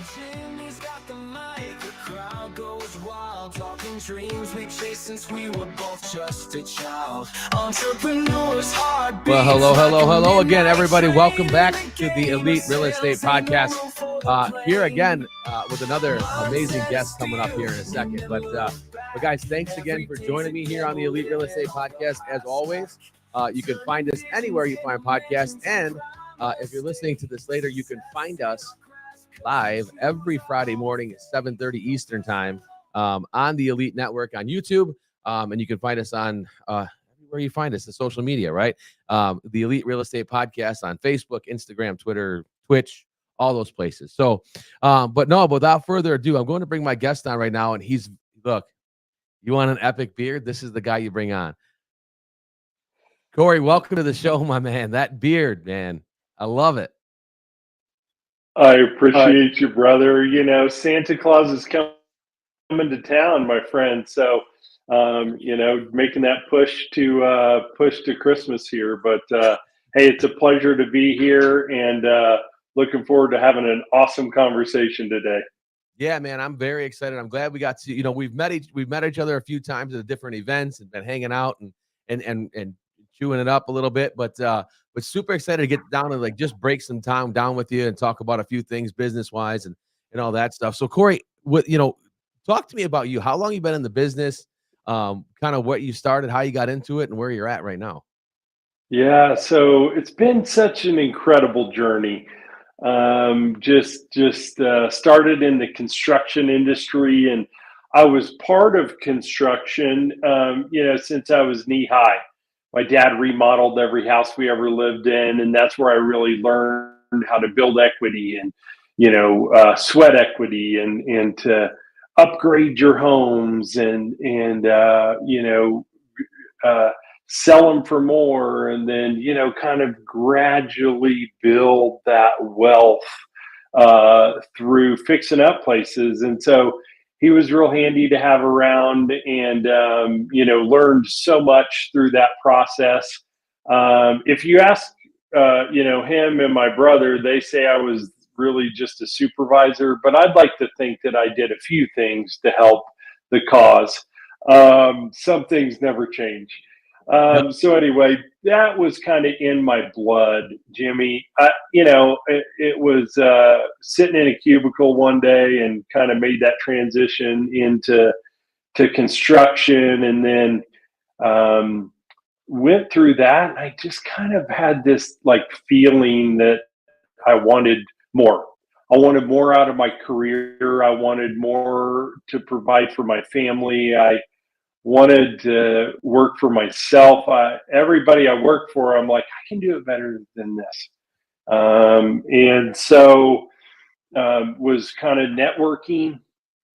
Jimmy's got the mic, the crowd goes wild, talking dreams we chased since we were both just a child. Entrepreneurs heartbeats. Well, hello again, everybody. Welcome back to the Elite Real Estate Podcast. Here again with another amazing guest coming up here in a second. But guys, thanks again for joining me here on the Elite Real Estate Podcast. As always, you can find us anywhere you find podcasts, and if you're listening to this later, you can find us live every Friday morning at 7:30 Eastern time on the Elite Network on YouTube, and you can find us on everywhere you find us, the social media, right? The Elite Real Estate Podcast on Facebook, Instagram, Twitter, Twitch, all those places. So, but without further ado, I'm going to bring my guest on right now, and look, you want an epic beard? This is the guy you bring on. Cory, welcome to the show, my man. That beard, man, I love it. I appreciate you, brother. You know, Santa Claus is coming to town, my friend. So, making that push to Christmas here. But hey, it's a pleasure to be here, and looking forward to having an awesome conversation today. Yeah, man, I'm very excited. I'm glad we got to. We've met each other a few times at different events and been hanging out and chewing it up a little bit, but super excited to get down and just break some time down with you and talk about a few things business wise and all that stuff. So Cory, talk to me about you. How long you been in the business? Kind of what you started, how you got into it, and where you're at right now. Yeah, so it's been such an incredible journey. Just started in the construction industry, and I was part of construction, since I was knee high. My dad remodeled every house we ever lived in, and that's where I really learned how to build equity and, sweat equity and to upgrade your homes and sell them for more, and then, kind of gradually build that wealth through fixing up places. And so he was real handy to have around, and, learned so much through that process. If you ask, him and my brother, they say I was really just a supervisor, but I'd like to think that I did a few things to help the cause. Some things never change. So anyway, that was kind of in my blood, Jimmy. It was sitting in a cubicle one day and kind of made that transition into construction, and then went through that. And I just kind of had this feeling that I wanted more. I wanted more out of my career. I wanted more to provide for my family. I wanted to work for myself. Everybody I work for, I'm like, I can do it better than this. And so was kind of networking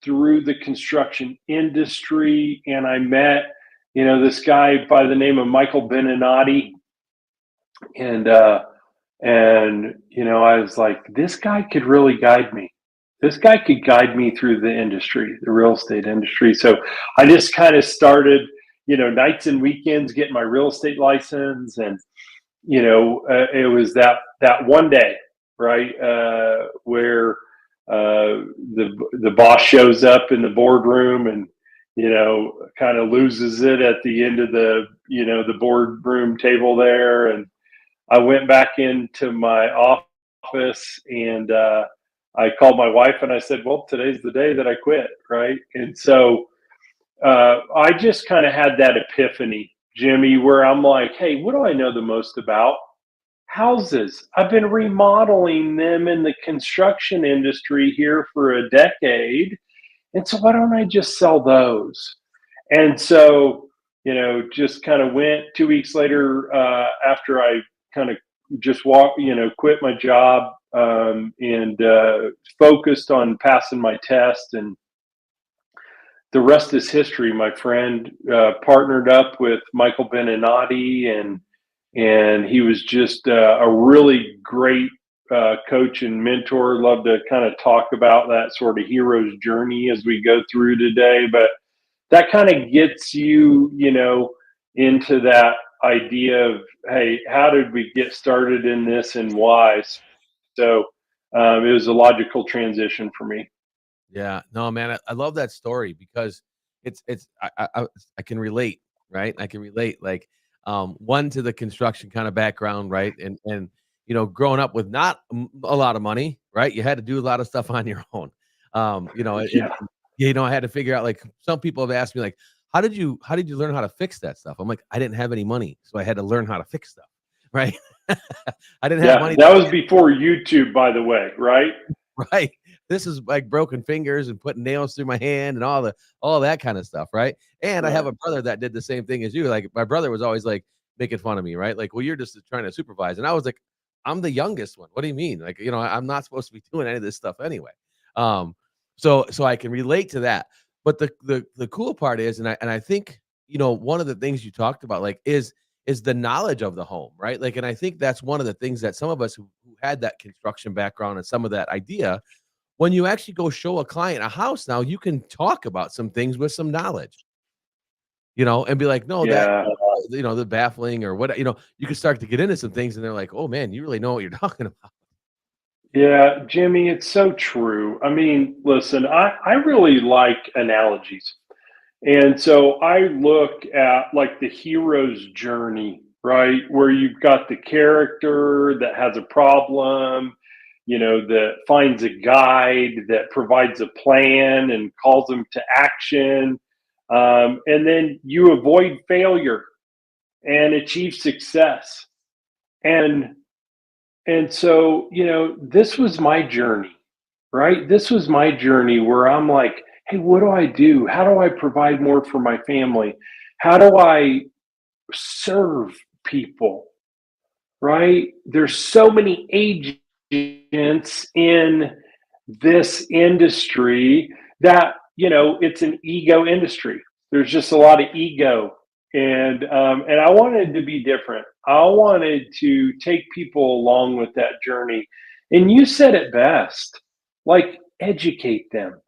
through the construction industry. And I met, this guy by the name of Michael Beninati. And I was like, this guy could really guide me. This guy could guide me through the industry, the real estate industry. So I just kind of started, nights and weekends getting my real estate license. And, it was that one day, right, where the boss shows up in the boardroom and, kind of loses it at the end of the boardroom table there. And I went back into my office, and I called my wife and I said, well, today's the day that I quit, right? And so I just kind of had that epiphany, Jimmy, where I'm like, hey, what do I know the most about? Houses. I've been remodeling them in the construction industry here for a decade. And so why don't I just sell those? And so, just kind of went 2 weeks later after I kind of just quit my job and focused on passing my test. And the rest is history, my friend. Partnered up with Michael Beninati, and he was just a really great coach and mentor. Love to kind of talk about that sort of hero's journey as we go through today. But that kind of gets you, into that idea of, hey, how did we get started in this and why? So it was a logical transition for me. Yeah, no, man, I love that story because I can relate, right? I can relate, like, one to the construction kind of background, right? And growing up with not a lot of money, right? You had to do a lot of stuff on your own. And Yeah. I had to figure out, like, some people have asked me, like, how did you learn how to fix that stuff? I'm like, I didn't have any money, so I had to learn how to fix stuff, right? I didn't have Yeah. money. That was before YouTube, by the way, right? Right. This is like broken fingers and putting nails through my hand and all that kind of stuff, right? And I have Right. a brother that did the same thing as you. Like, my brother was always like making fun of me, right? Like, well, you're just trying to supervise. And I was like, I'm the youngest one. What do you mean? Like, I'm not supposed to be doing any of this stuff anyway. Um, so I can relate to that. But the cool part is, and I think, one of the things you talked about, like, is the knowledge of the home, right? Like, and I think that's one of the things that some of us who had that construction background and some of that idea, when you actually go show a client a house now, you can talk about some things with some knowledge, and be like, no, that, Yeah. the baffling or what, you can start to get into some things and they're like, oh man, you really know what you're talking about. Yeah, Jimmy, it's so true. I mean, listen, I really like analogies. And so I look at like the hero's journey, right? Where you've got the character that has a problem, that finds a guide, that provides a plan and calls them to action. And then you avoid failure and achieve success. And so, this was my journey, right? This was my journey where I'm like, hey, what do I do? How do I provide more for my family? How do I serve people, right? There's so many agents in this industry that, it's an ego industry. There's just a lot of ego. And I wanted to be different. I wanted to take people along with that journey. And you said it best, like educate them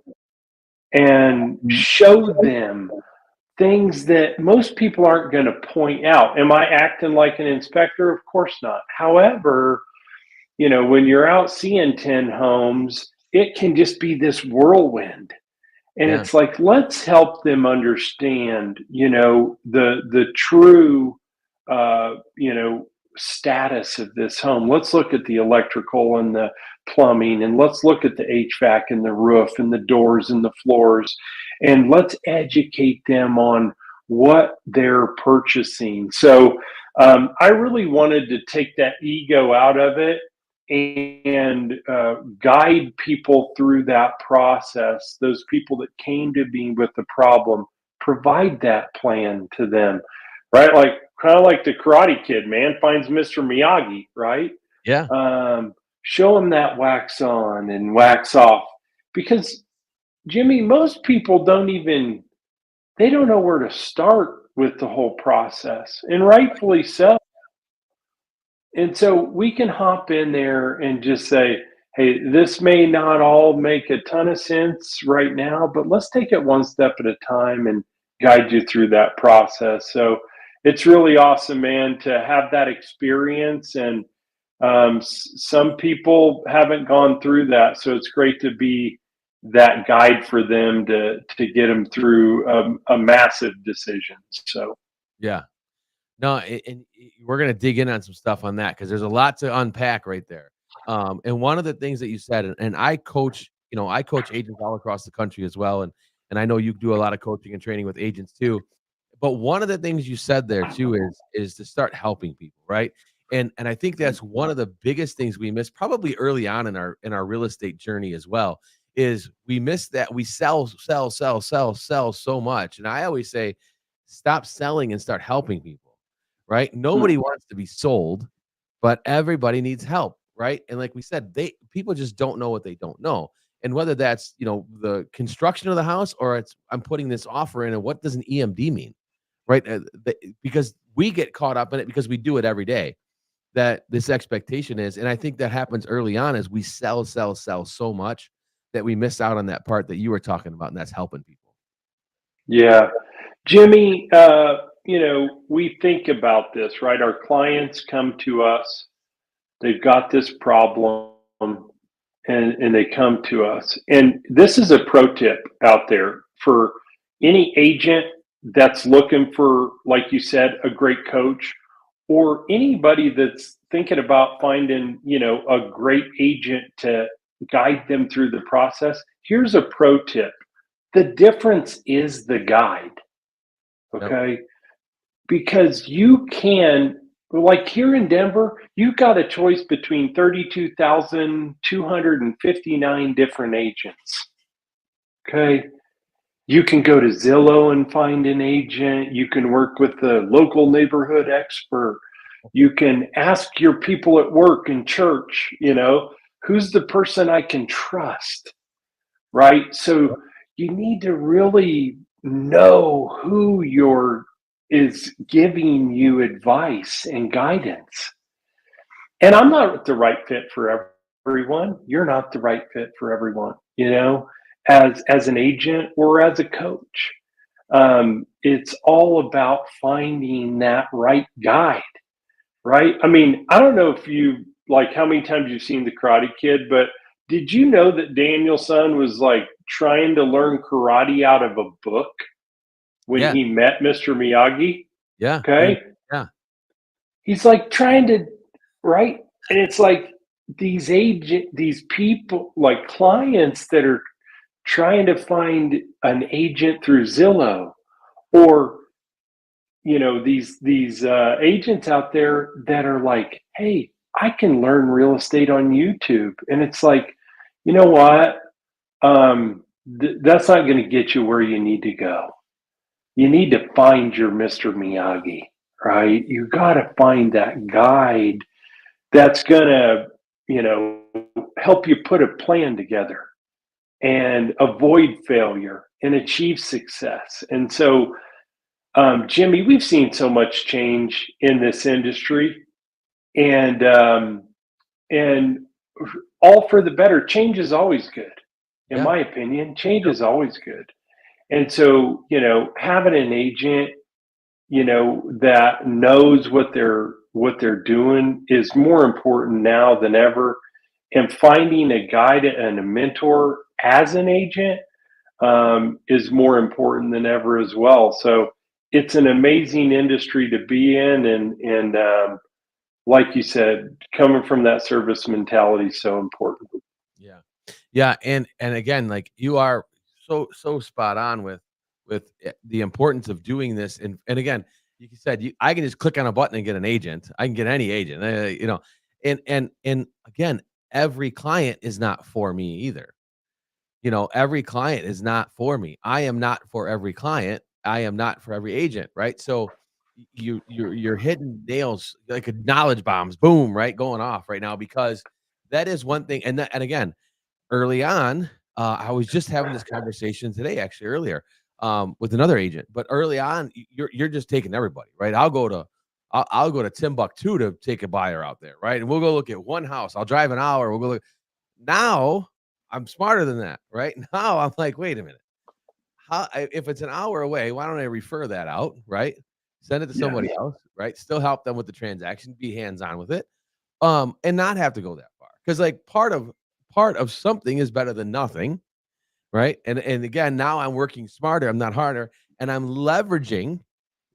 and show them things that most people aren't going to point out. Am I acting like an inspector? Of course not. However, when you're out seeing 10 homes, it can just be this whirlwind. And Yeah. it's like, let's help them understand, the true, status of this home. Let's look at the electrical and the plumbing, and let's look at the HVAC and the roof and the doors and the floors, and let's educate them on what they're purchasing. So I really wanted to take that ego out of it and guide people through that process. Those people that came to me with the problem, provide that plan to them, right? Like kind of like the Karate Kid, man finds Mr. Miyagi, right? Yeah. Show them that wax on and wax off, because Jimmy, most people they don't know where to start with the whole process, and rightfully so. And so we can hop in there and just say, hey, this may not all make a ton of sense right now, but let's take it one step at a time and guide you through that process. So it's really awesome, man, to have that experience. And some people haven't gone through that. So it's great to be that guide for them to get them through a massive decision. So, Yeah. No, and we're gonna dig in on some stuff on that because there's a lot to unpack right there. And one of the things that you said, and I coach agents all across the country as well, and I know you do a lot of coaching and training with agents too. But one of the things you said there too is to start helping people, right? And I think that's one of the biggest things we miss probably early on in our real estate journey as well, is we miss that we sell, sell, sell, sell, sell so much. And I always say, stop selling and start helping people, right? Nobody wants to be sold, but everybody needs help, right? And like we said, people just don't know what they don't know. And whether that's, the construction of the house, or it's I'm putting this offer in, and what does an EMD mean? Right? Because we get caught up in it because we do it every day. That this expectation is, and I think that happens early on, as we sell, sell, sell so much that we miss out on that part that you were talking about, and that's helping people. yeah. Jimmy, we think about this, right? Our clients come to us, they've got this problem. and they come to us. And this is a pro tip out there for any agent that's looking for, like you said, a great coach, or anybody that's thinking about finding, a great agent to guide them through the process. Here's a pro tip. The difference is the guide. Yep. Okay. Because you can, like here in Denver, you've got a choice between 32,259 different agents. Okay. You can go to Zillow and find an agent. You can work with the local neighborhood expert. You can ask your people at work and church, who's the person I can trust, right? So you need to really know who is giving you advice and guidance. And I'm not the right fit for everyone. You're not the right fit for everyone, as an agent or as a coach. It's all about finding that right guide, right? I mean, I don't know if you like how many times you've seen The Karate Kid, but did you know that Daniel-san was like trying to learn karate out of a book when he met Mr. Miyagi? Yeah. Okay. Yeah. He's like trying to, right? And it's like these people, like clients that are trying to find an agent through Zillow, or these agents out there that are like, hey, I can learn real estate on YouTube. And it's like, you know what? That's not going to get you where you need to go. You need to find your Mr. Miyagi, right? You got to find that guide that's going to, help you put a plan together and avoid failure and achieve success. And so, Jimmy, we've seen so much change in this industry, and all for the better. Change is always good, in my opinion. Change is always good. And so, having an agent, that knows what they're doing is more important now than ever. And finding a guide and a mentor as an agent is more important than ever as well. So it's an amazing industry to be in, and like you said, coming from that service mentality is so important. Yeah, and again, like you are so spot on with the importance of doing this, and again, you said I can just click on a button and get an agent. I can get any agent, and again, every client is not for me either. Every client is not for me. I am not for every client. I am not for every agent, right? So you're hitting nails like knowledge bombs, boom, right, going off right now, because that is one thing. And again, early on, I was just having this conversation today, actually earlier, with another agent. But early on, you're just taking everybody, right? I'll go to Timbuktu to take a buyer out there, right? And we'll go look at one house. I'll drive an hour. We'll go look. Now I'm smarter than that, right? Now I'm like, wait a minute. If it's an hour away, why don't I refer that out, right? Send it to somebody else, right? Still help them with the transaction, be hands-on with it, and not have to go that far. Because like part of something is better than nothing, right? And again, now I'm working smarter, I'm not harder, and I'm leveraging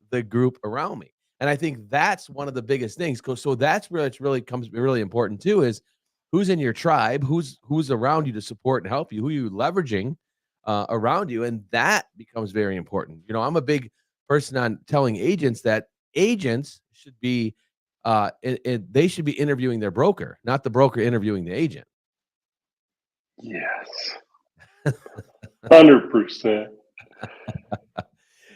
the group around me. And I think that's one of the biggest things. So that's where it's really important too, is who's in your tribe, who's around you to support and help you, who you leveraging around you, and that becomes very important. I'm a big person on telling agents that agents should be they should be interviewing their broker, not the broker interviewing the agent. Yes. 100%.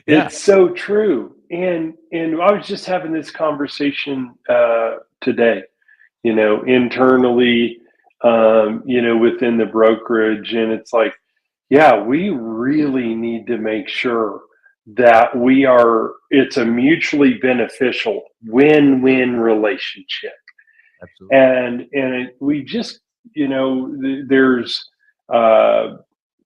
Yeah. It's so true. And I was just having this conversation today, internally, within the brokerage. And it's like, yeah, we really need to make sure that it's a mutually beneficial win-win relationship. Absolutely. And we just, there's,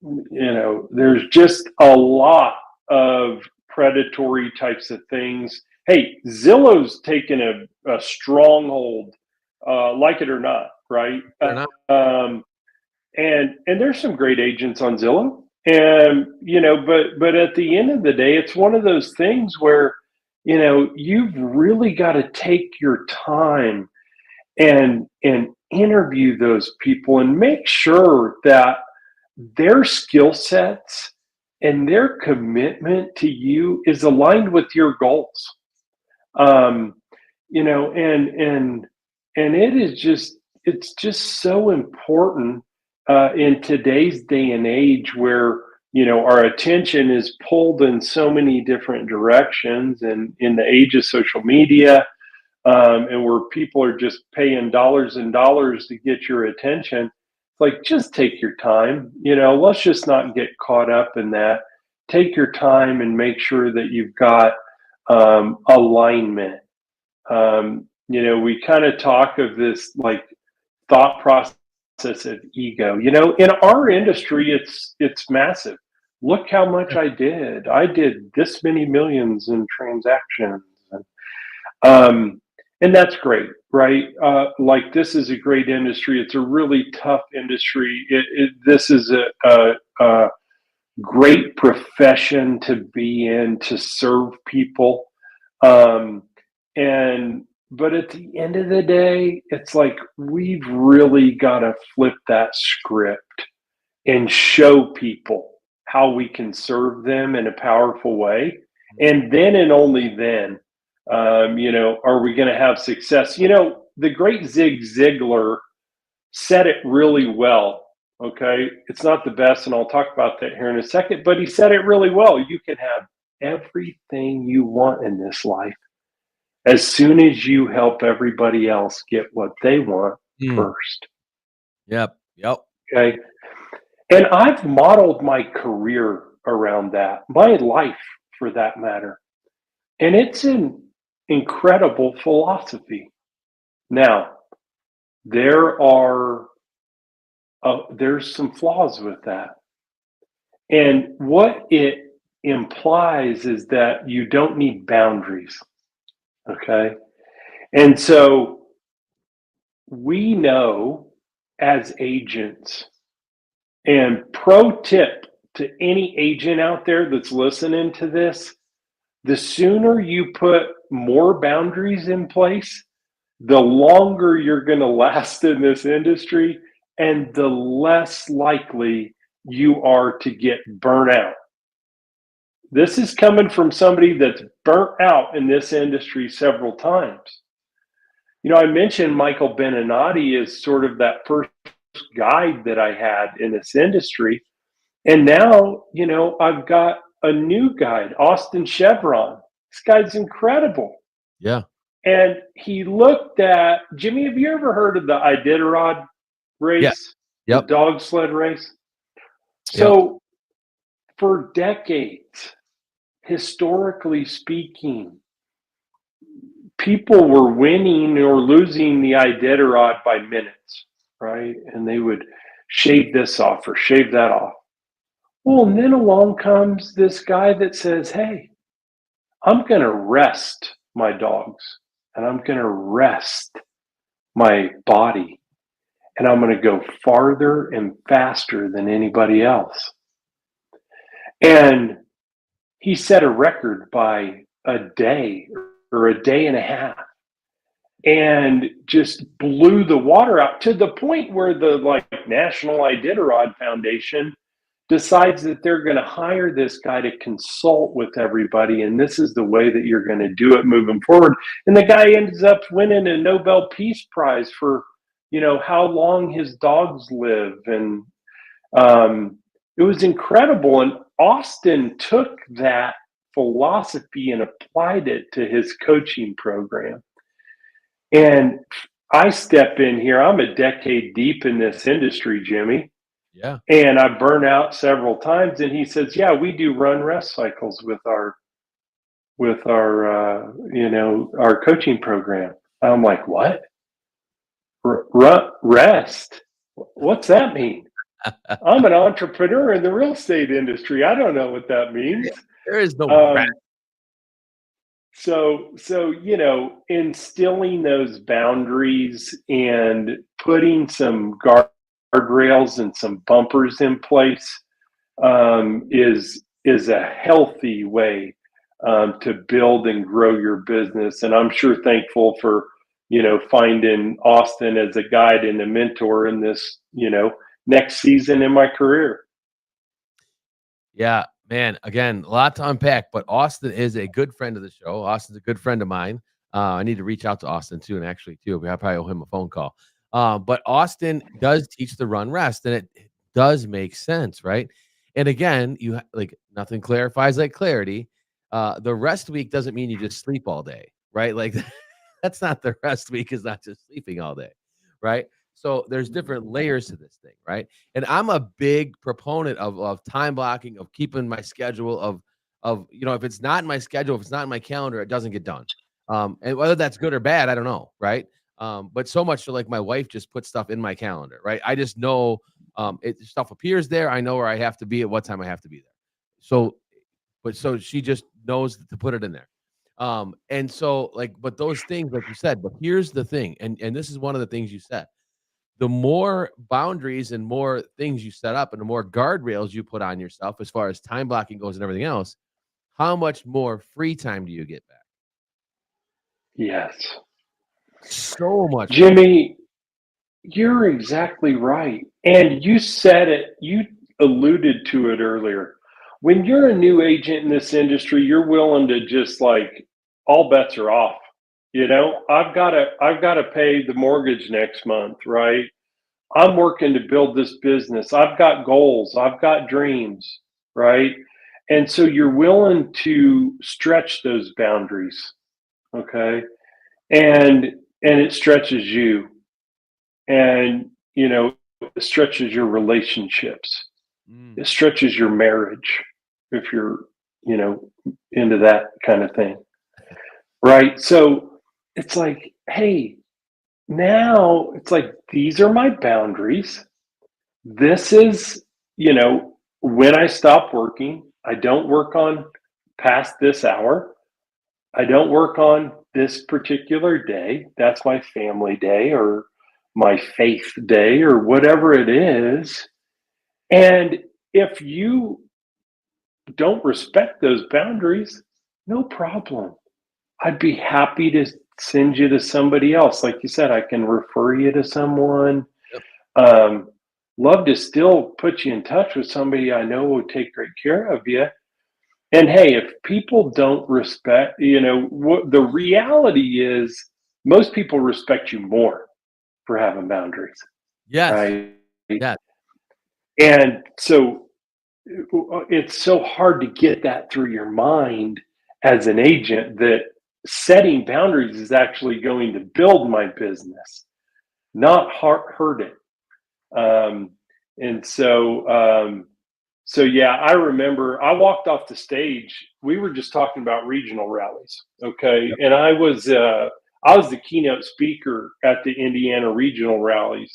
there's just a lot of predatory types of things. Hey, Zillow's taken a stronghold, like it or not, right? Fair enough. and there's some great agents on Zillow, and but at the end of the day, it's one of those things where you've really got to take your time and interview those people and make sure that their skill sets and their commitment to you is aligned with your goals. um and it's just so important in today's day and age where our attention is pulled in so many different directions, and in the age of social media, and where people are just paying dollars and dollars to get your attention. Like, just take your time. Let's just not get caught up in that. Take your time and make sure that you've got alignment. We kind of talk of this like thought process of ego. In our industry, it's massive. Look how much I did. I did this many millions in transactions. Um, and that's great, right? Like, this is a great industry. It's a really tough industry. This is a great profession to be in, to serve people. Um, but at the end of the day, it's like we've really got to flip that script and show people how we can serve them in a powerful way. And then and only then, are we going to have success? The great Zig Ziglar said it really well. Okay. It's not the best, and I'll talk about that here in a second, but he said it really well. You can have everything you want in this life as soon as you help everybody else get what they want first. Yep. Okay. And I've modeled my career around that, my life for that matter. And it's an incredible philosophy. Now, there's some flaws with that. And what it implies is that you don't need boundaries. Okay. And so we know as agents, and pro tip to any agent out there that's listening to this, the sooner you put more boundaries in place, the longer you're going to last in this industry, and the less likely you are to get burnt out. This is coming from somebody that's burnt out in this industry several times. I mentioned Michael Beninati as sort of that first guide that I had in this industry. And now, I've got a new guide, Austin Chevron. This guy's incredible. Yeah. And he looked at, Jimmy, have you ever heard of the Iditarod race? Yeah. Yep. The dog sled race? So for decades, historically speaking, people were winning or losing the Iditarod by minutes, right? And they would shave this off or shave that off. Well, and then along comes this guy that says, hey, I'm going to rest my dogs, and I'm going to rest my body, and I'm going to go farther and faster than anybody else. And he set a record by a day or a day and a half, and just blew the water out to the point where the National Iditarod Foundation decides that they're going to hire this guy to consult with everybody, and this is the way that you're going to do it moving forward. And the guy ends up winning a Nobel Peace Prize for how long his dogs live. And it was incredible. And Austin took that philosophy and applied it to his coaching program. And I step in here, I'm a decade deep in this industry, Jimmy. Yeah. And I burn out several times. And he says, yeah, we do run rest cycles with our our coaching program. I'm like, what? Rest? What's that mean? I'm an entrepreneur in the real estate industry. I don't know what that means. There is no rest. So, instilling those boundaries and putting some guardrails and some bumpers in place is a healthy way to build and grow your business. And I'm sure thankful for finding Austin as a guide and a mentor in this next season in my career. Yeah, man. Again, a lot to unpack, but Austin is a good friend of the show. Austin's a good friend of mine. I need to reach out to Austin too, and actually too, I probably owe him a phone call. But Austin does teach the run rest, and it does make sense, right? And again, like nothing clarifies like clarity. The rest week doesn't mean you just sleep all day, right? Like that's not the rest week. Is not just sleeping all day, right? So there's different layers to this thing, right? And I'm a big proponent of time blocking, of keeping my schedule of if it's not in my schedule, if it's not in my calendar, it doesn't get done. And whether that's good or bad, I don't know, right? But so much so, like my wife just puts stuff in my calendar, right? I just know stuff appears there. I know where I have to be at what time I have to be there. So she just knows to put it in there. And so but those things, like you said, but here's the thing, and this is one of the things you said. The more boundaries and more things you set up and the more guardrails you put on yourself as far as time blocking goes and everything else, how much more free time do you get back? Yes. So much. Jimmy, you're exactly right. And you said it, you alluded to it earlier. When you're a new agent in this industry, you're willing to just all bets are off. I've got to pay the mortgage next month, right? I'm working to build this business. I've got goals. I've got dreams, right? And so you're willing to stretch those boundaries, okay? And it stretches you, and it stretches your relationships. It stretches your marriage if you're into that kind of thing, right? So it's like, hey, now it's like, these are my boundaries. This is, when I stop working, I don't work on past this hour. I don't work on this particular day. That's my family day or my faith day or whatever it is. And if you don't respect those boundaries, no problem. I'd be happy to send you to somebody else. Like you said, I can refer you to someone. Yep. Love to still put you in touch with somebody I know will take great care of you. And hey, if people don't respect, what the reality is, most people respect you more for having boundaries. Yes. Right. Yes. And so it's so hard to get that through your mind as an agent that setting boundaries is actually going to build my business, not hurt it. And so yeah, I remember I walked off the stage. We were just talking about regional rallies, okay? Yep. And I was the keynote speaker at the Indiana regional rally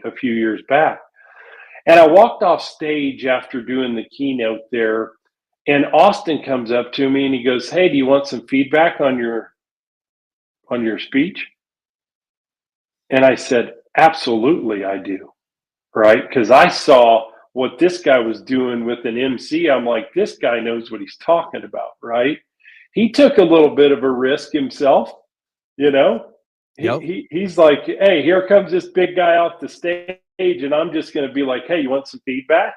a few years back. And I walked off stage after doing the keynote there, and Austin comes up to me and he goes, "Hey, do you want some feedback on your speech?" And I said, "Absolutely, I do." Right? Because I saw what this guy was doing with an MC. I'm like, this guy knows what he's talking about, right? He took a little bit of a risk himself, Yep. He's like, hey, here comes this big guy off the stage, and I'm just going to be like, hey, you want some feedback?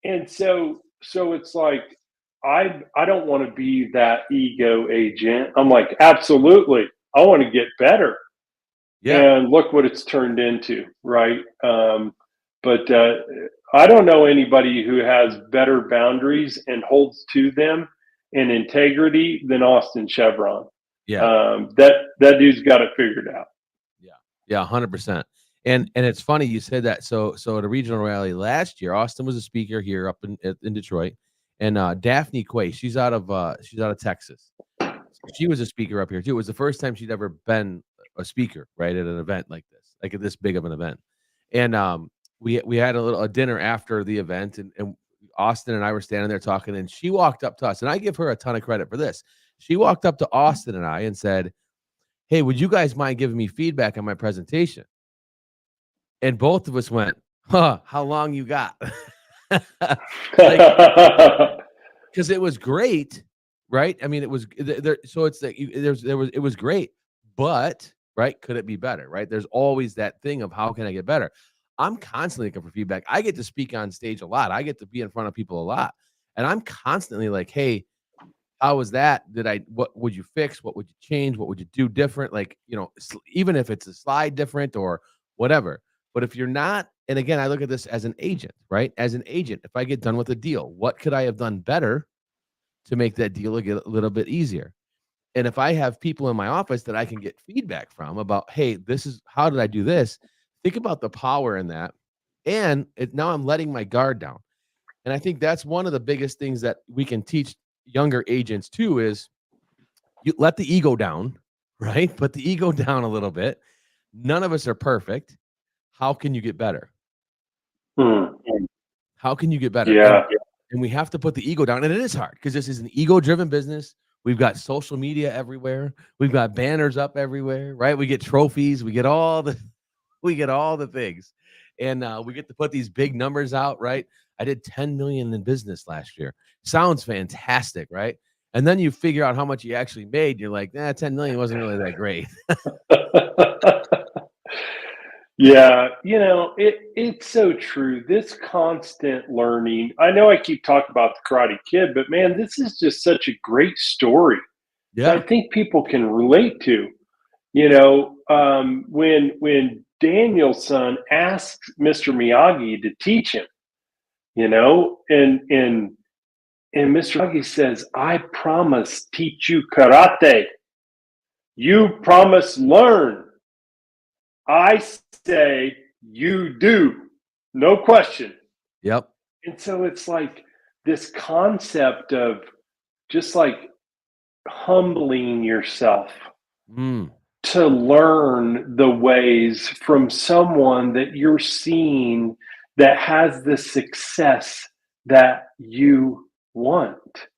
And so it's like, I don't want to be that ego agent. I'm like, absolutely, I want to get better. Yeah. And look what it's turned into, right? But I don't know anybody who has better boundaries and holds to them and integrity than Austin Chevron. Yeah. That dude's got it figured out. Yeah. 100%. And it's funny you said that. So at a regional rally last year, Austin was a speaker here up in Detroit, and Daphne Quay, she's out of Texas. She was a speaker up here too. It was the first time she'd ever been a speaker, right, at an event like this, like at this big of an event. And we had a dinner after the event, and Austin and I were standing there talking, and she walked up to us, and I give her a ton of credit for this. She walked up to Austin and I and said, "Hey, would you guys mind giving me feedback on my presentation?" And both of us went, huh, how long you got? Like, because it was great, right? I mean, it was there. So it's like it was great, but right, could it be better? Right? There's always that thing of how can I get better? I'm constantly looking for feedback. I get to speak on stage a lot. I get to be in front of people a lot, and I'm constantly like, hey, how was that? What would you fix? What would you change? What would you do different? Like, even if it's a slide different or whatever. But if you're not, and again, I look at this as an agent, right? As an agent, if I get done with a deal, what could I have done better to make that deal get a little bit easier? And if I have people in my office that I can get feedback from about, hey, this is how did I do this? Think about the power in that. And now I'm letting my guard down. And I think that's one of the biggest things that we can teach younger agents too is you let the ego down, right? Put the ego down a little bit. None of us are perfect. How can you get better? Hmm. How can you get better? Yeah. And we have to put the ego down. And it is hard because this is an ego-driven business. We've got social media everywhere. We've got banners up everywhere, right? We get trophies. We get all the things. And we get to put these big numbers out, right? I did 10 million in business last year. Sounds fantastic, right? And then you figure out how much you actually made. You're like, 10 million wasn't really that great. Yeah, it's so true. This constant learning. I know I keep talking about the Karate Kid, but man, this is just such a great story that I Yeah. think people can relate to. When Daniel's son asks Mr. Miyagi to teach him, and Mr. Miyagi says, "I promise teach you karate. You promise learn. I say you do. No question." Yep. And so it's like this concept of just like humbling yourself Mm. to learn the ways from someone that you're seeing that has the success that you want.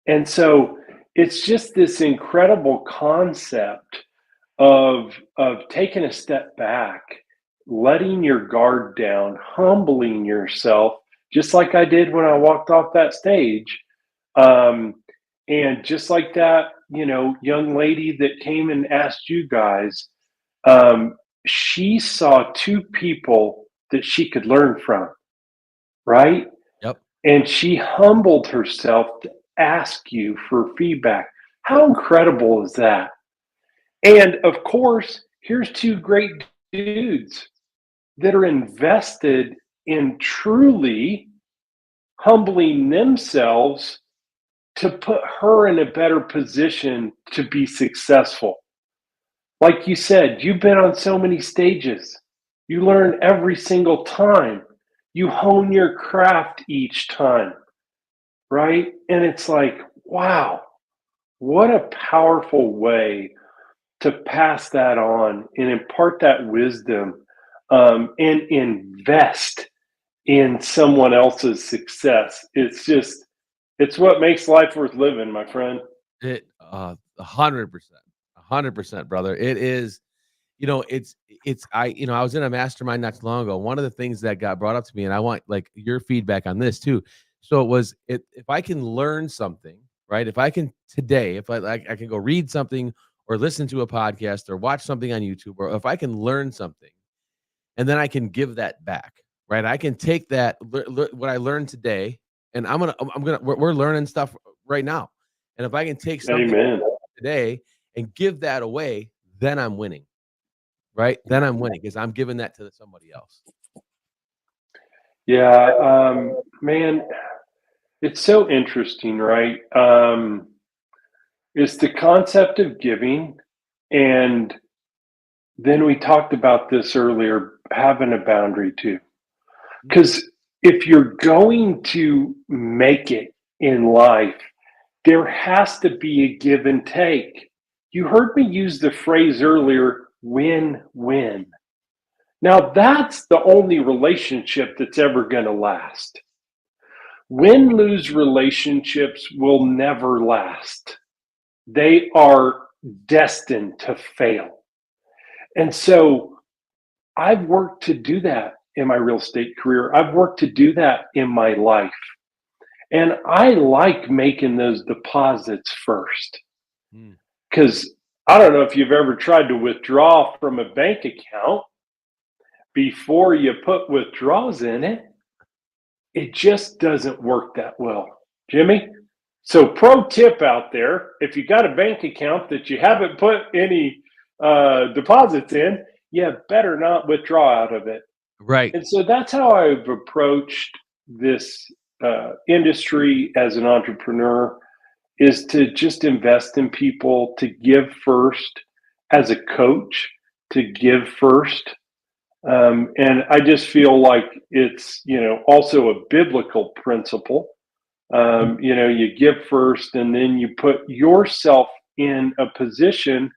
And so it's just this incredible concept of taking a step back, letting your guard down, humbling yourself, just like I did when I walked off that stage. Um, and just like that, young lady that came and asked you guys, she saw two people that she could learn from, right? Yep. And she humbled herself to ask you for feedback. How incredible is that? And of course, here's two great dudes that are invested in truly humbling themselves to put her in a better position to be successful. Like you said, you've been on so many stages. You learn every single time. You hone your craft each time, right? And it's like, wow, what a powerful way to pass that on and impart that wisdom, and invest in someone else's success. It's what makes life worth living, my friend. 100%, 100%, brother. It is, I was in a mastermind not too long ago. One of the things that got brought up to me, and I want like your feedback on this too. So it was if I can learn something, right? If I can today, if I can go read something or listen to a podcast or watch something on YouTube, or if I can learn something and then I can give that back, right? I can take that what I learned today, and we're learning stuff right now, and if I can take something Amen. today and give that away, then I'm winning, right? Then I'm winning because I'm giving that to somebody else. Yeah, man, it's so interesting, right? It's the concept of giving, and then we talked about this earlier, having a boundary too. Because if you're going to make it in life, there has to be a give and take. You heard me use the phrase earlier, win win. Now, that's the only relationship that's ever going to last. Win lose relationships will never last, they are destined to fail. And so I've worked to do that in my real estate career. I've worked to do that in my life. And I like making those deposits first Mm. because I don't know if you've ever tried to withdraw from a bank account before you put withdrawals in it. It just doesn't work that well, Jimmy. So, pro tip out there, if you got a bank account that you haven't put any deposits in, you better not withdraw out of it. Right. And so that's how I've approached this industry as an entrepreneur, is to just invest in people, to give first as a coach, to give first. And I just feel like it's, also a biblical principle. You give first and then you put yourself in a position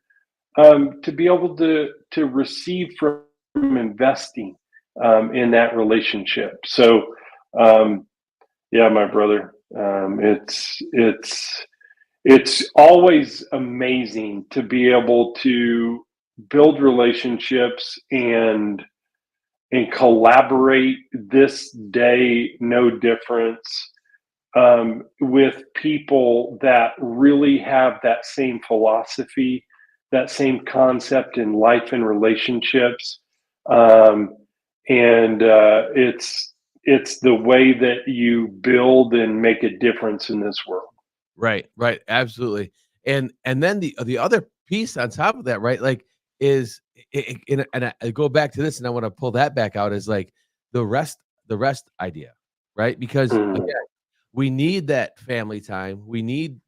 to be able to receive from investing in that relationship. So, yeah, my brother, it's always amazing to be able to build relationships and collaborate this day, no difference, with people that really have that same philosophy, that same concept in life and relationships. And it's the way that you build and make a difference in this world. Right, right, absolutely. And then the other piece on top of that, right, like, is and I go back to this, and I wanna pull that back out, is, like, the rest idea, right? Because, Mm, again, we need that family time. We need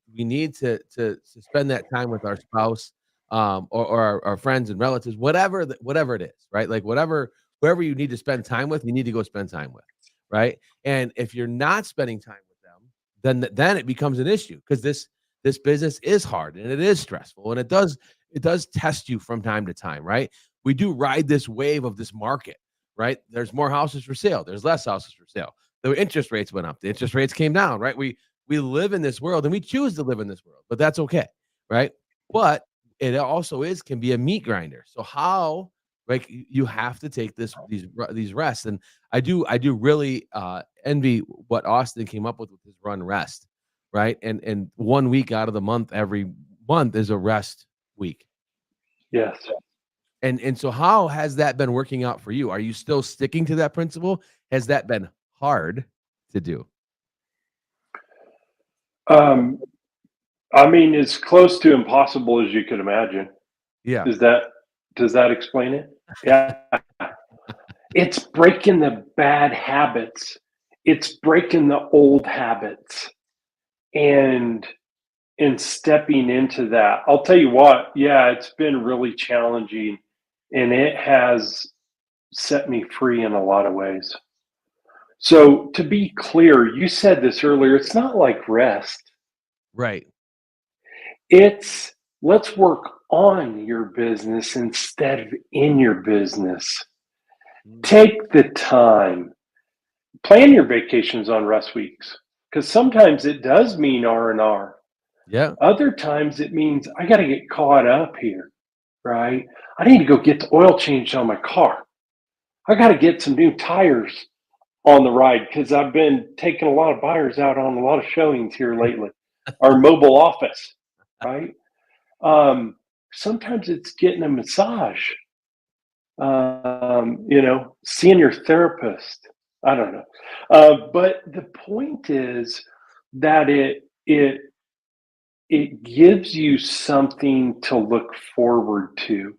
to spend that time with our spouse, or our friends and relatives, whatever it is, right? Like, whoever you need to spend time with, you need to go spend time with, right? And if you're not spending time with them, then it becomes an issue, because this business is hard and it is stressful, and it does test you from time to time, right? We do ride this wave of this market, right? There's more houses for sale, there's less houses for sale. The interest rates went up, the interest rates came down, right? We live in this world and we choose to live in this world, but that's okay, right? But it also can be a meat grinder. So how, like, you have to take these rests. And I do really envy what Austin came up with his run rest, right? And 1 week out of the month, every month, is a rest week. yes. And so how has that been working out for you? Are you still sticking to that principle? Has that been hard to do? Um, I mean, as close to impossible as you could imagine. Yeah. Is that Does that explain it? Yeah. It's breaking the bad habits. It's breaking the old habits and stepping into that. I'll tell you what, yeah, it's been really challenging and it has set me free in a lot of ways. So, to be clear, you said this earlier, it's not like rest. Right. It's let's work on your business instead of in your business. Mm. Take the time, plan your vacations on rest weeks, because sometimes it does mean R&R. Yeah. Other times it means I got to get caught up here, right? I need to go get the oil changed on my car. I got to get some new tires on the ride because I've been taking a lot of buyers out on a lot of showings here lately. Our mobile office, right? Sometimes it's getting a massage, seeing your therapist. I don't know. But the point is that it gives you something to look forward to.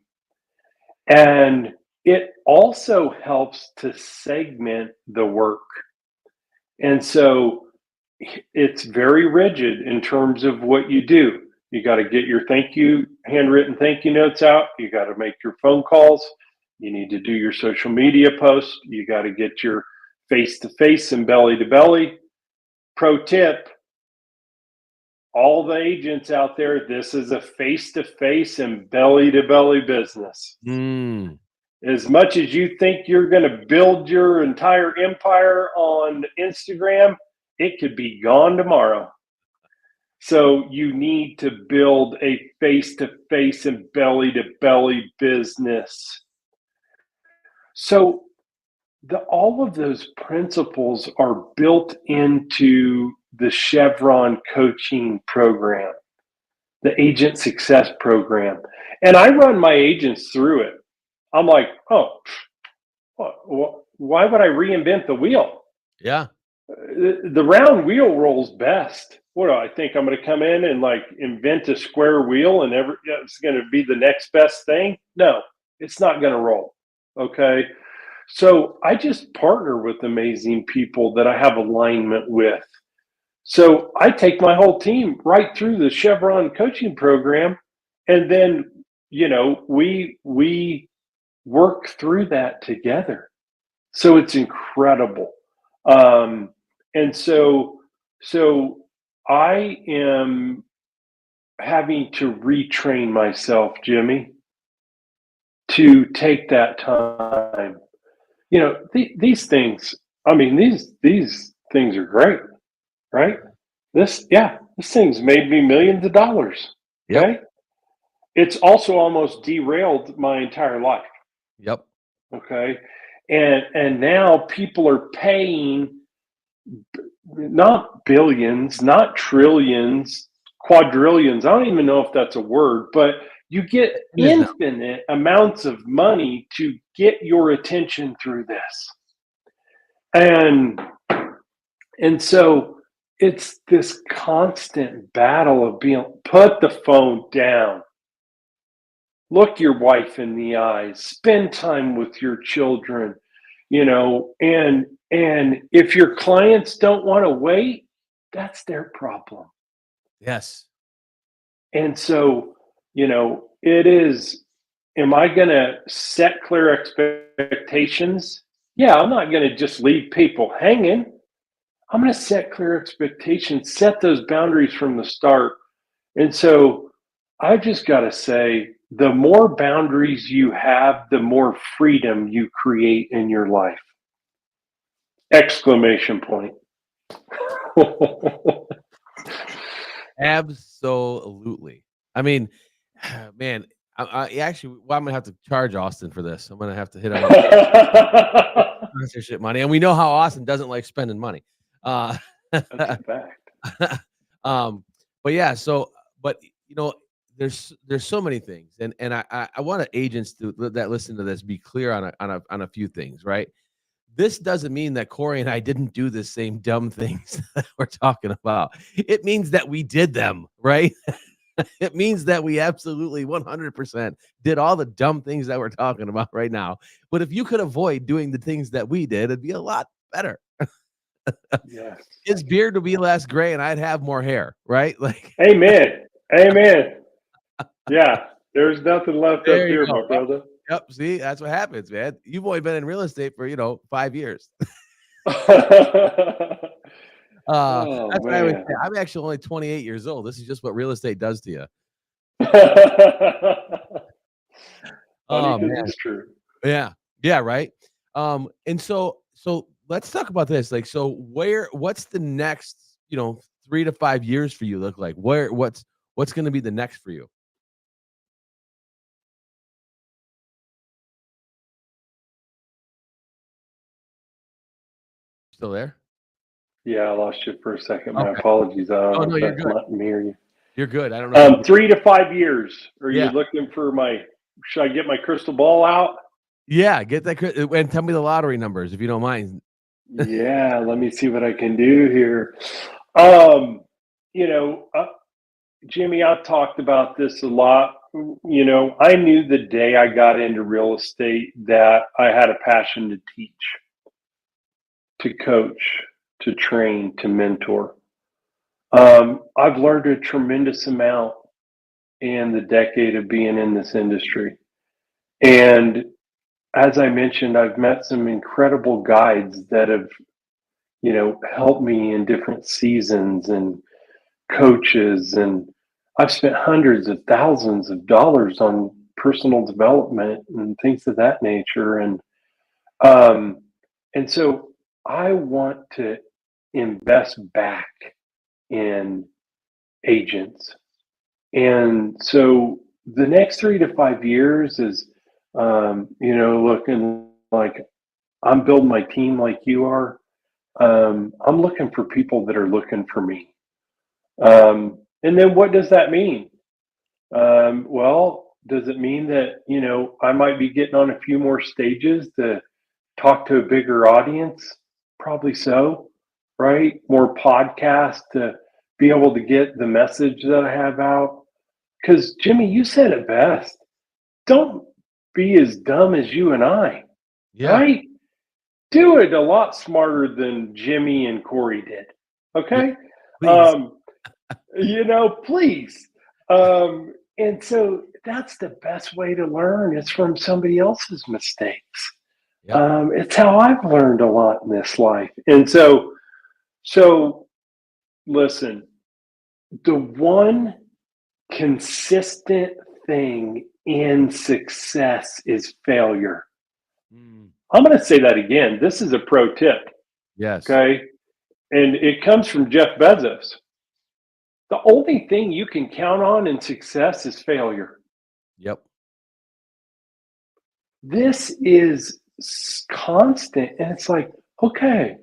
And it also helps to segment the work. And so it's very rigid in terms of what you do. You got to get your handwritten thank you notes out. You got to make your phone calls. You need to do your social media posts. You got to get your face to face and belly to belly. Pro tip, all the agents out there, this is a face to face and belly to belly business. Mm. As much as you think you're going to build your entire empire on Instagram, it could be gone tomorrow. So you need to build a face to face and belly to belly business. So all of those principles are built into the Chevron coaching program, the agent success program. And I run my agents through it. I'm like, oh, why would I reinvent the wheel? Yeah. The round wheel rolls best. What do I think? I'm going to come in and like invent a square wheel and it's going to be the next best thing? No, it's not going to roll. Okay. So I just partner with amazing people that I have alignment with. So I take my whole team right through the Chevron coaching program, and then we work through that together. So it's incredible. Um, and so I am having to retrain myself, Jimmy, to take that time. These things. I mean, these things are great, right? This thing's made me millions of dollars. Yep. Okay, it's also almost derailed my entire life. Yep. Okay, and now people are paying not billions, not trillions, quadrillions. I don't even know if that's a word, but you get infinite amounts of money to get your attention through this. And so it's this constant battle of being, put the phone down, look your wife in the eyes, spend time with your children, and if your clients don't want to wait, that's their problem. Yes. And so, it is, am I going to set clear expectations? Yeah, I'm not going to just leave people hanging. I'm going to set clear expectations, set those boundaries from the start. And so I just got to say, the more boundaries you have, the more freedom you create in your life. Exclamation point. Absolutely. I mean, man, I actually, well, I'm gonna have to charge Austin for this. I'm gonna have to hit him with sponsorship money, and we know how Austin doesn't like spending money. That's a fact. But yeah, but there's so many things, and I want agents that listen to this be clear on a few things, right? This doesn't mean that Cory and I didn't do the same dumb things that we're talking about. It means that we did them, right? It means that we absolutely 100% did all the dumb things that we're talking about right now. But if you could avoid doing the things that we did, it'd be a lot better. Yes. His beard would be less gray and I'd have more hair, right? Like, Amen. Amen. Yeah. There's nothing left up here, my brother. Yep. See, that's what happens, man. You've only been in real estate for, 5 years. Oh, That's what I would man. say. I'm actually only 28 years old. This is just what real estate does to you. Oh, man. It's true. Yeah. Yeah, right. And so let's talk about this. Like, so what's the next, 3 to 5 years for you look like? What's going to be the next for you? Still there? Yeah, I lost you for a second. My Okay. apologies. I don't know Oh, no, if you're that's good. letting me hear you. You're good. I don't know. 3 to 5 years. Are Yeah. you looking for should I get my crystal ball out? Yeah, get that and tell me the lottery numbers if you don't mind. Yeah, let me see what I can do here. You know, Jimmy, I've talked about this a lot. I knew the day I got into real estate that I had a passion to teach, to coach, to train, to mentor. I've learned a tremendous amount in the decade of being in this industry. And as I mentioned, I've met some incredible guides that have, helped me in different seasons, and coaches. And I've spent hundreds of thousands of dollars on personal development and things of that nature. Um, and so I want to invest back in agents. And so the next 3 to 5 years is, look, in like, I'm building my team like you are. I'm looking for people that are looking for me. And then what does that mean? Well, does it mean that, I might be getting on a few more stages to talk to a bigger audience? Probably so, right? More podcasts to be able to get the message that I have out. Because, Jimmy, you said it best. Don't be as dumb as you and I, Yeah. right? Do it a lot smarter than Jimmy and Cory did. Yeah. Okay? Please. Um, please. And so that's the best way to learn. It's from somebody else's mistakes. Yep. It's how I've learned a lot in this life. And so listen, the one consistent thing in success is failure. Mm. I'm going to say that again. This is a pro tip. Yes. Okay. And it comes from Jeff Bezos. The only thing you can count on in success is failure. Yep. This is constant. And it's like, okay,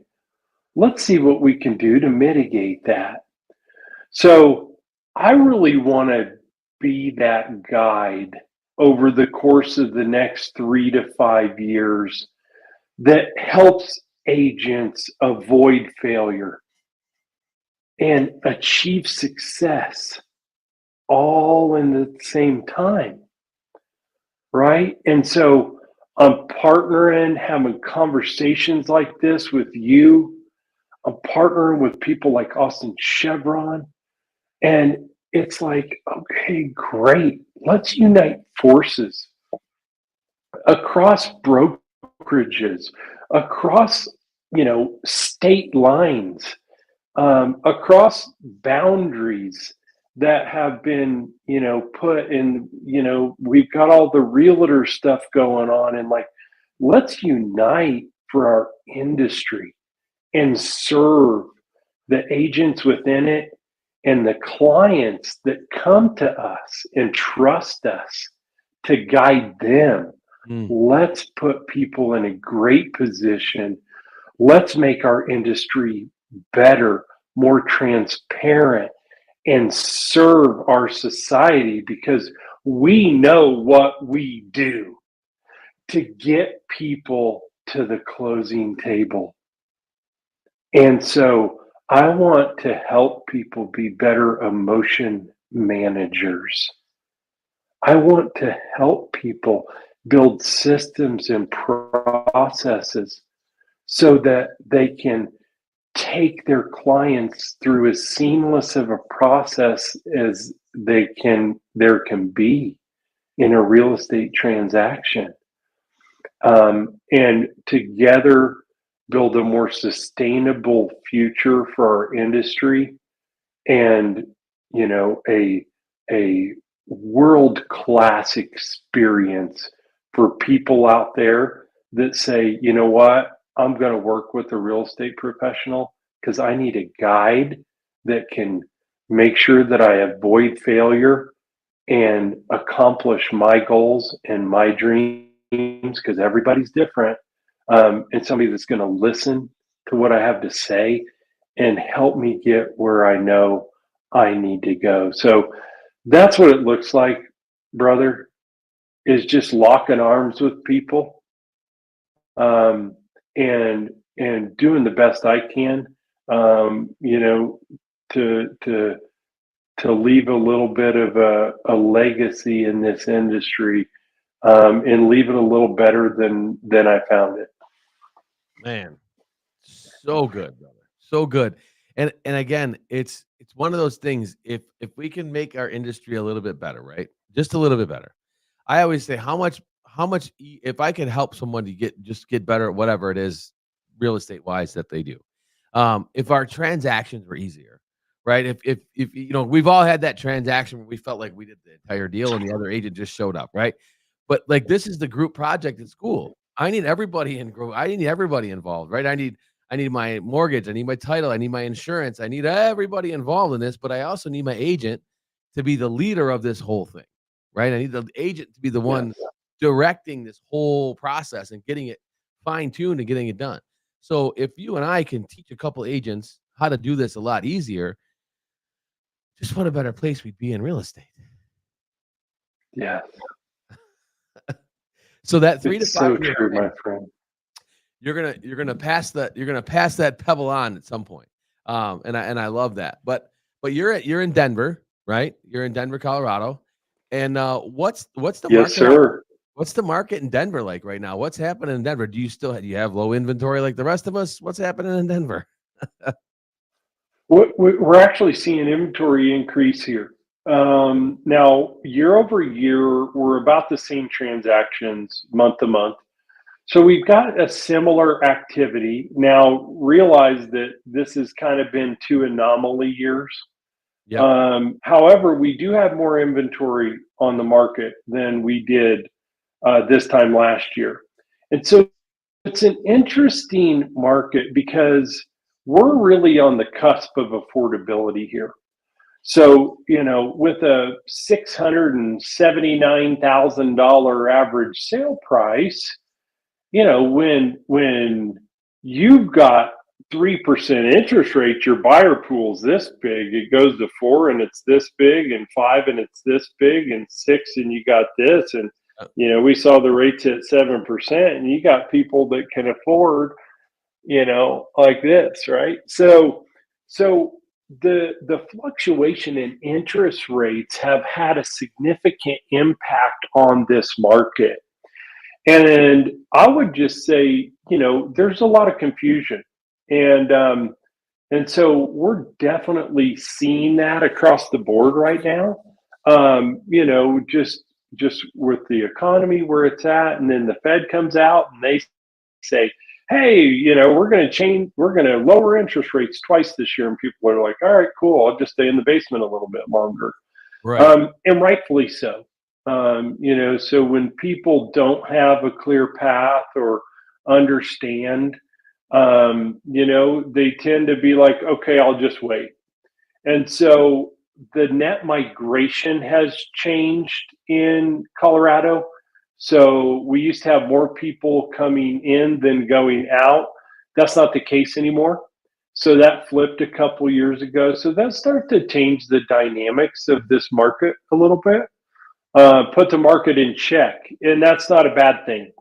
let's see what we can do to mitigate that. So I really want to be that guide over the course of the next 3 to 5 years that helps agents avoid failure and achieve success all in the same time, right? And so I'm partnering, having conversations like this with you. I'm partnering with people like Austin Chevron. And it's like, okay, great. Let's unite forces across brokerages, across, state lines, across boundaries that have been, put in, we've got all the realtor stuff going on, and like, let's unite for our industry and serve the agents within it and the clients that come to us and trust us to guide them. Mm. Let's put people in a great position. Let's make our industry better, more transparent, and serve our society because we know what we do to get people to the closing table. And so I want to help people be better emotion managers. I want to help people build systems and processes so that they can take their clients through as seamless of a process as there can be in a real estate transaction. And together build a more sustainable future for our industry and a world class experience for people out there that say, you know what, I'm going to work with a real estate professional because I need a guide that can make sure that I avoid failure and accomplish my goals and my dreams because everybody's different. And somebody that's going to listen to what I have to say and help me get where I know I need to go. So that's what it looks like, brother, is just locking arms with people, and doing the best I can, to leave a little bit of a legacy in this industry, and leave it a little better than I found it. Man, so good, brother. So good. And again, it's one of those things. If we can make our industry a little bit better, right? Just a little bit better. I always say if I could help someone to get better at whatever it is real estate wise that they do. If our transactions were easier, right? If we've all had that transaction where we felt like we did the entire deal and the other agent just showed up, right? But like this is the group project at school. I need everybody involved, right? I need my mortgage, I need my title, I need my insurance, I need everybody involved in this, but I also need my agent to be the leader of this whole thing, right? I need the agent to be the one Yes. directing this whole process and getting it fine-tuned and getting it done. So if you and I can teach a couple agents how to do this a lot easier, just what a better place we'd be in real estate. Yeah, So that 3 to it's 5 so year true, plan, my friend. you're gonna pass that pebble on at some point. And I love that. But you're in Denver, right? You're in Denver, Colorado. And what's the Yes, market sir. what's the market in Denver like right now? What's happening in Denver? Do you have low inventory like the rest of us? What's happening in Denver? We're actually seeing inventory increase here. Now, year over year, we're about the same transactions month to month. So we've got a similar activity. Now, realize that this has kind of been 2 anomaly years. Yep. However, we do have more inventory on the market than we did this time last year. And so it's an interesting market because we're really on the cusp of affordability here. So, with a $679,000 average sale price, when you've got 3% interest rate, your buyer pool's this big. It goes to 4 and it's this big, and 5 and it's this big, and 6 and you got this. And we saw the rates at 7%, and you got people that can afford, like this, right? So the fluctuation in interest rates have had a significant impact on this market. And I would just say, there's a lot of confusion, and so we're definitely seeing that across the board right now. Just with the economy where it's at, and then the Fed comes out and they say, "Hey, we're going to lower interest rates twice this year," and people are like, "All right, cool. I'll just stay in the basement a little bit longer." Right. And rightfully so. So when people don't have a clear path or understand, they tend to be like, okay, I'll just wait. And so the net migration has changed in Colorado. So we used to have more people coming in than going out. That's not the case anymore. So that flipped a couple years ago. So that started to change the dynamics of this market a little bit, put the market in check, and that's not a bad thing.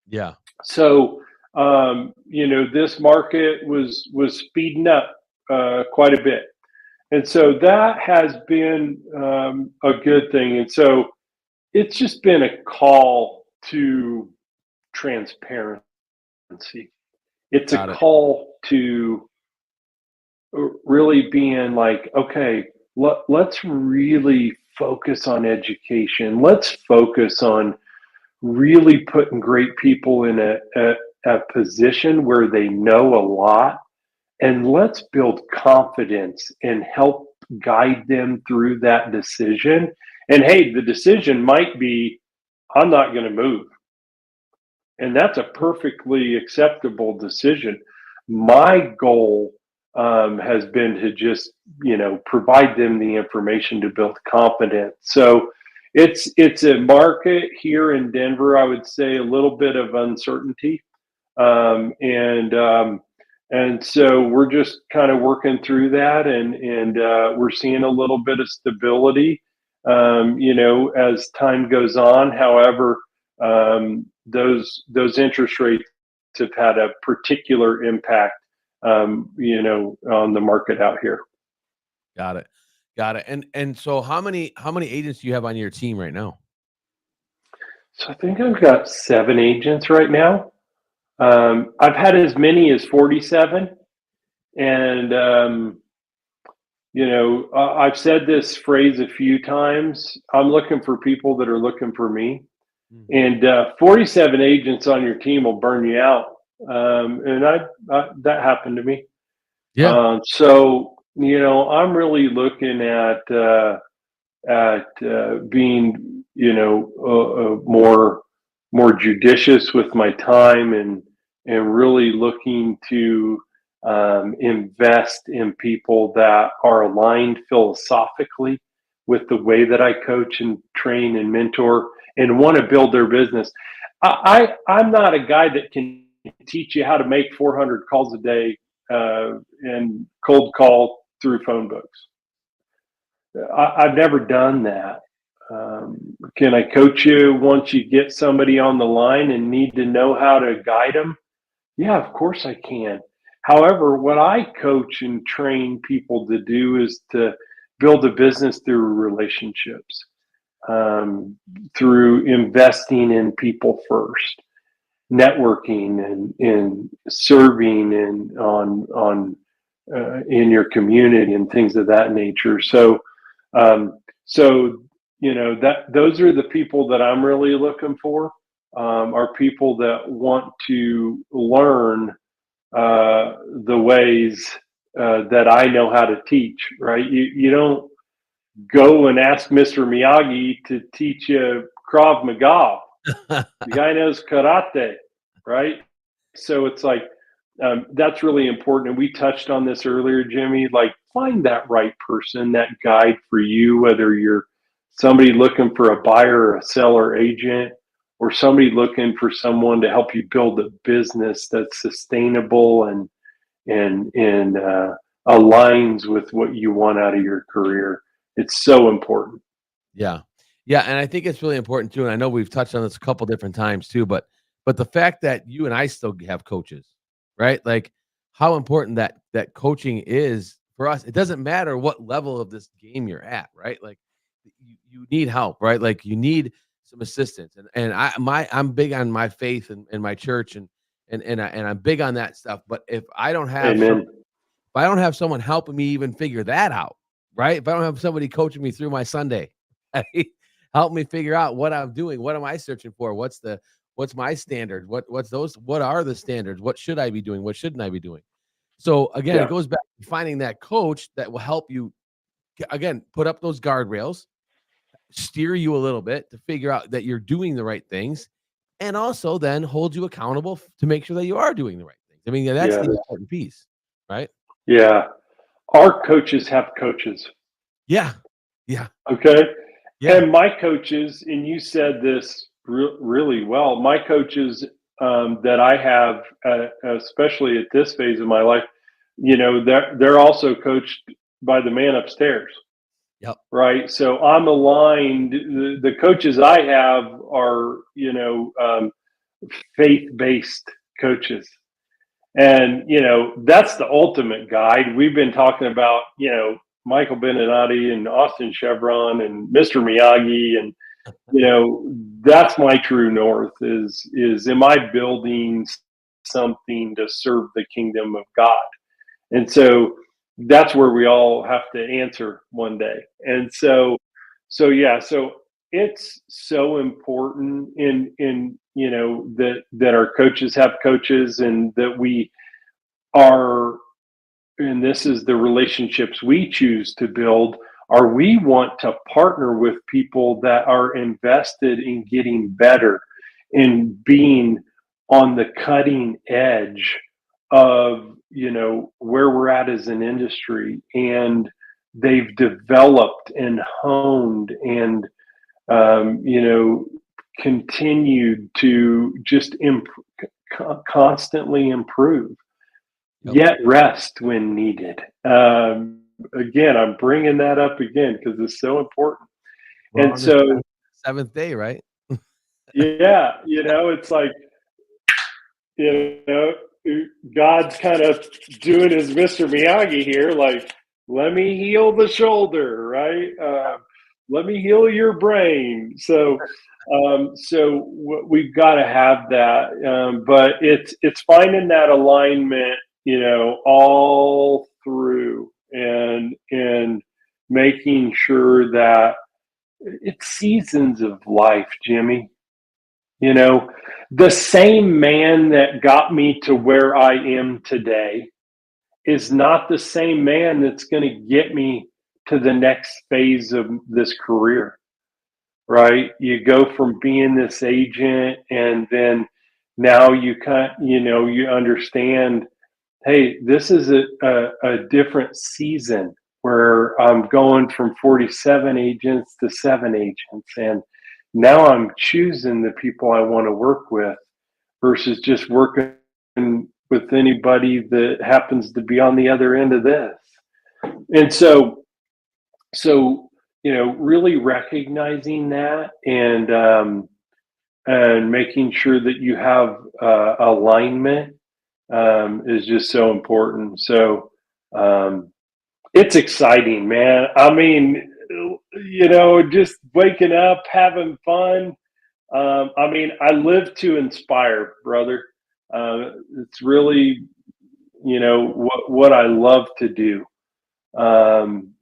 Yeah. So this market was speeding up quite a bit, and so that has been a good thing. And so it's just been a call to transparency. It's Got a it. call to really being like, okay, let's really focus on education. Let's focus on really putting great people in a position where they know a lot, and let's build confidence and help guide them through that decision. And hey, the decision might be, I'm not going to move. And that's a perfectly acceptable decision. My goal has been to just, provide them the information to build confidence. So it's a market here in Denver, I would say a little bit of uncertainty. And so we're just kind of working through that, and we're seeing a little bit of stability, as time goes on. However, those interest rates have had a particular impact, on the market out here. Got it. And so how many agents do you have on your team right now? So I think I've got 7 agents right now. I've had as many as 47, and I've said this phrase a few times. I'm looking for people that are looking for me. And 47 agents on your team will burn you out. And that happened to me. Yeah. So, I'm really looking at being, more judicious with my time, and really looking to invest in people that are aligned philosophically with the way that I coach and train and mentor, and want to build their business. I'm not a guy that can teach you how to make 400 calls a day and cold call through phone books. I've never done that. Can I coach you once you get somebody on the line and need to know how to guide them? Yeah, of course I can. However, what I coach and train people to do is to build a business through relationships, through investing in people first, networking and serving and on in your community and things of that nature. So, that those are the people that I'm really looking for. Are people that want to learn the ways that I know how to teach. Right? You don't go and ask Mr. Miyagi to teach you Krav Maga. The guy knows karate, right? So it's like that's really important. And we touched on this earlier, Jimmy. Like, find that right person, that guide for you, whether you're somebody looking for a buyer or a seller agent, or somebody looking for someone to help you build a business that's sustainable and aligns with what you want out of your career. It's so important. Yeah. Yeah. And I think it's really important too. And I know we've touched on this a couple different times too, but the fact that you and I still have coaches, right? Like how important that coaching is for us. It doesn't matter what level of this game you're at, right? Like you need help, right? Like you need some assistance. And I'm big on my faith and my church and I'm big on that stuff. But if I don't have Amen. if I don't have someone helping me even figure that out, right? If I don't have somebody coaching me through my Sunday, right? Help me figure out what I'm doing. What am I searching for? What's my standard? What are the standards? What should I be doing? What shouldn't I be doing? So again, Yeah. it goes back to finding that coach that will help you again, put up those guardrails, steer you a little bit to figure out that you're doing the right things, and also then hold you accountable to make sure that you are doing the right things. I mean, that's Yeah. the important piece, right? Yeah. Our coaches have coaches. Yeah. Yeah. Okay. Yeah. And my coaches, and you said this really well, my coaches that I have, especially at this phase of my life, they're also coached by the man upstairs. Yep. Right. So I'm aligned. The coaches I have are, faith-based coaches. And, that's the ultimate guide. We've been talking about, Michael Beninati and Austin Chevron and Mr. Miyagi. And, that's my true north is am I building something to serve the kingdom of God? And so that's where we all have to answer one day. And so it's so important in that our coaches have coaches and that we are, and this is the relationships we choose to build, are we want to partner with people that are invested in getting better, in being on the cutting edge of where we're at as an industry, and they've developed and honed and continued to just constantly improve, Yep. yet rest when needed. Again, I'm bringing that up again because it's so important. We're And on the so, seventh day, right? yeah, it's like, God's kind of doing his Mr. Miyagi here, like, let me heal the shoulder, right? Let me heal your brain. So we've got to have that, but it's finding that alignment, all through, and making sure that it's seasons of life, Jimmy. The same man that got me to where I am today is not the same man that's going to get me to the next phase of this career, right? You go from being this agent, and then now you understand, hey, this is a different season where I'm going from 47 agents to 7 agents. And now I'm choosing the people I want to work with versus just working with anybody that happens to be on the other end of this. And so really recognizing that, and making sure that you have alignment is just so important. So it's exciting, man. I mean, just waking up, having fun. I live to inspire, brother. It's really, what I love to do,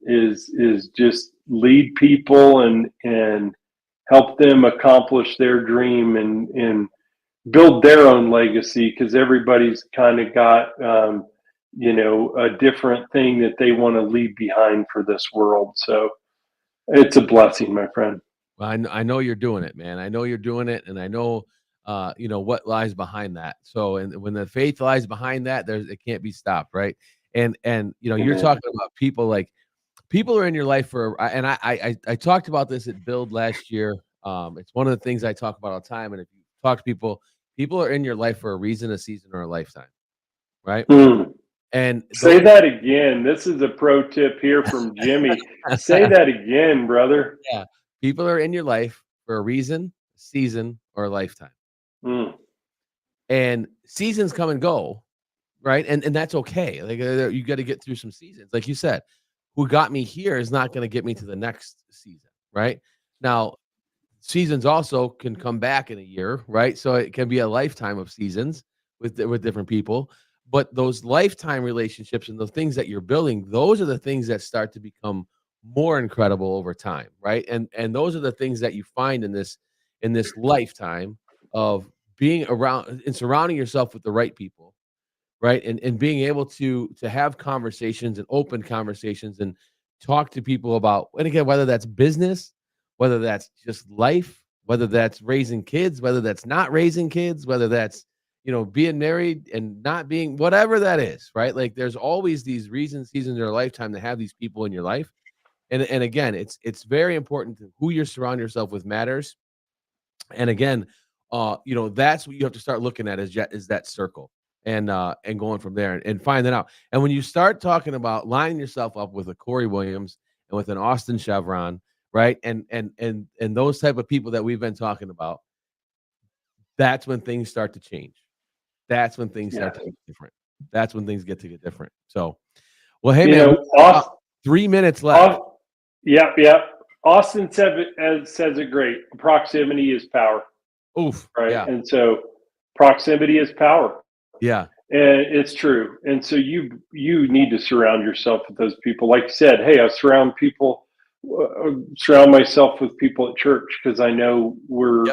is just lead people and help them accomplish their dream and build their own legacy, because everybody's kind of got a different thing that they want to leave behind for this world. So it's a blessing, my friend. Well, I know you're doing it, man. I know you're doing it, and I know what lies behind that. So, and when the faith lies behind that, it can't be stopped, right? And you're talking about people, like people are in your life and I talked about this at Build last year. It's one of the things I talk about all the time. And if you talk to people are in your life for a reason, a season, or a lifetime, right? And say that again. This is a pro tip here from Jimmy. Say that again, brother. Yeah, people are in your life for a reason, a season, or a lifetime. And seasons come and go, right? And that's okay. Like, you got to get through some seasons, like you said. Who got me here is not going to get me to the next season, right? Now, seasons also can come back in a year, right? So it can be a lifetime of seasons with different people. But those lifetime relationships and the things that you're building, those are the things that start to become more incredible over time, right? And those are the things that you find in this lifetime of being around and surrounding yourself with the right people, right? And being able to have conversations and open conversations and talk to people about, and again, whether that's business, whether that's just life, whether that's raising kids, whether that's not raising kids, whether that's, being married and not being, whatever that is, right? Like, there's always these seasons in your lifetime to have these people in your life. And again, it's very important to who you surround yourself with matters. And again, that's what you have to start looking at is that circle, and going from there and finding out. And when you start talking about lining yourself up with a Cory Williams and with an Austin Chevron, right, and those type of people that we've been talking about, that's when things start to change. That's when things start to get different. That's when things get different. So, well, hey, man, Austin, 3 minutes left. Yeah. Austin says it great. Proximity is power. Oof. Right. Yeah. And so proximity is power. Yeah. And it's true. And so you need to surround yourself with those people. Like you said, hey, I surround myself with people at church because I know we're,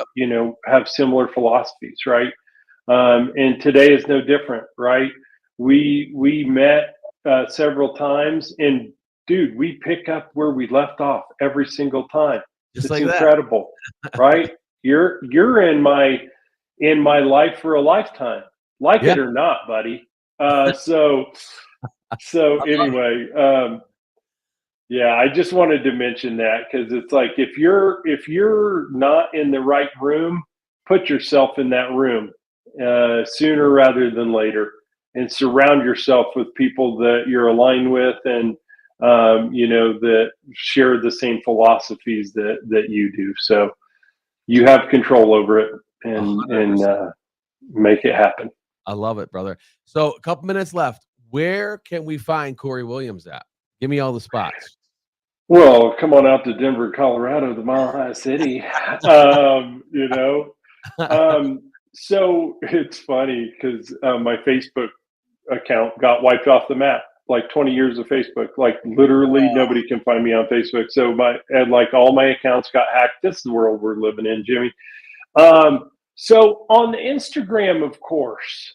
have similar philosophies, right? And today is no different, right? We met several times, and dude, we pick up where we left off every single time. Just it's like incredible, right? You're in my life for a lifetime, it or not, buddy. So anyway, I just wanted to mention that because it's like if you're not in the right room, put yourself in that room sooner rather than later, and surround yourself with people that you're aligned with and that share the same philosophies that you do. So you have control over it and make it happen. I love it, brother. So a couple minutes left. Where can we find Cory Williams at? Give me all the spots. Well, come on out to Denver, Colorado, the Mile High City. So it's funny because my Facebook account got wiped off the map. Like 20 years of Facebook, like literally nobody can find me on Facebook. So all my accounts got hacked. This is the world we're living in, Jimmy. So on the Instagram, of course,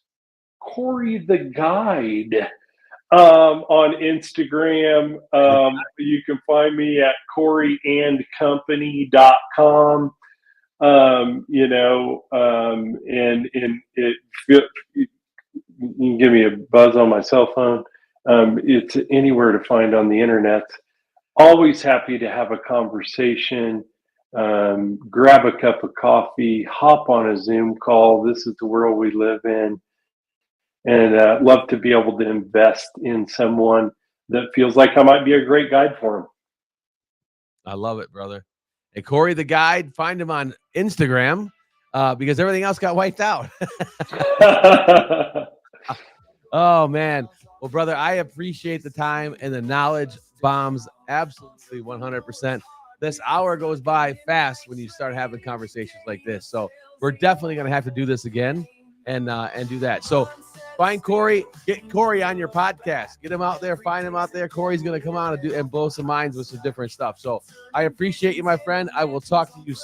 Cory the Guide. On Instagram, you can find me at coryandcompany.com. And you can give me a buzz on my cell phone. It's anywhere to find on the internet. Always happy to have a conversation. Grab a cup of coffee, hop on a Zoom call. This is the world we live in. and love to be able to invest in someone that feels like I might be a great guide for I love it, brother. Hey, Cory the Guide, find him on Instagram because everything else got wiped out. them. Oh, man. Well, brother, I appreciate the time and the knowledge bombs. Absolutely 100%. This hour goes by fast when you start having conversations like this. So we're definitely going to have to do this again and do that. So find Cory, get Cory on your podcast, get him out there, find him out there. Cory's going to come on and blow some minds with some different stuff. So I appreciate you, my friend. I will talk to you soon.